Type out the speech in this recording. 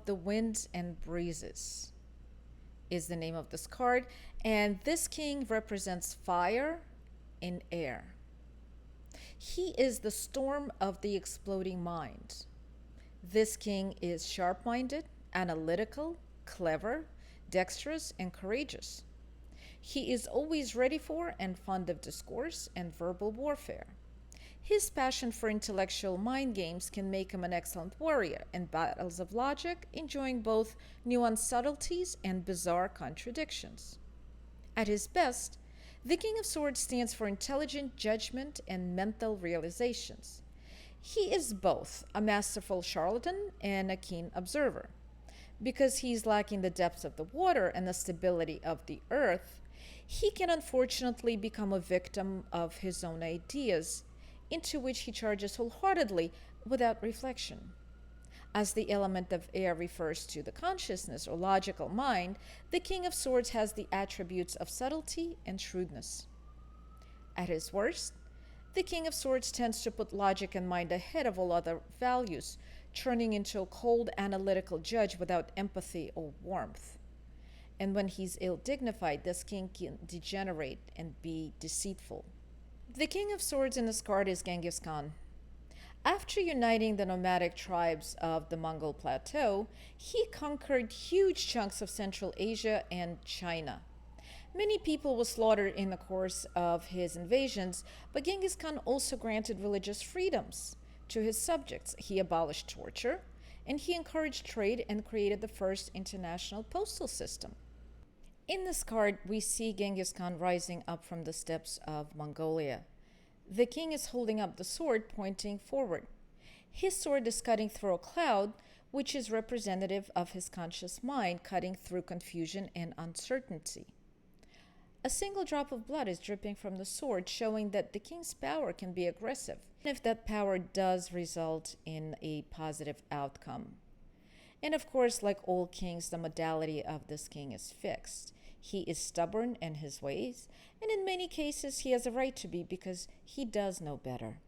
the winds and breezes is the name of this card. And this king represents fire and air. He is the storm of the exploding mind. This king is sharp minded, analytical, clever, dexterous, and courageous. He is always ready for and fond of discourse and verbal warfare. His passion for intellectual mind games can make him an excellent warrior in battles of logic, enjoying both nuanced subtleties and bizarre contradictions. At his best, the King of Swords stands for intelligent judgment and mental realizations. He is both a masterful charlatan and a keen observer. Because he's lacking the depths of the water and the stability of the earth, he can unfortunately become a victim of his own ideas, into which he charges wholeheartedly without reflection. As the element of air refers to the consciousness or logical mind, the King of Swords has the attributes of subtlety and shrewdness. At his worst, the King of Swords tends to put logic and mind ahead of all other values, turning into a cold, analytical judge without empathy or warmth. And when he's ill dignified, this king can degenerate and be deceitful. The King of Swords in this card is Genghis Khan. After uniting the nomadic tribes of the Mongol Plateau, he conquered huge chunks of Central Asia and China. Many people were slaughtered in the course of his invasions, but Genghis Khan also granted religious freedoms to his subjects. He abolished torture, and he encouraged trade and created the first international postal system. In this card, we see Genghis Khan rising up from the steppes of Mongolia. The king is holding up the sword, pointing forward. His sword is cutting through a cloud, which is representative of his conscious mind, cutting through confusion and uncertainty. A single drop of blood is dripping from the sword, showing that the king's power can be aggressive, if that power does result in a positive outcome. And of course, like all kings, the modality of this king is fixed. He is stubborn in his ways, and in many cases he has a right to be because he does know better.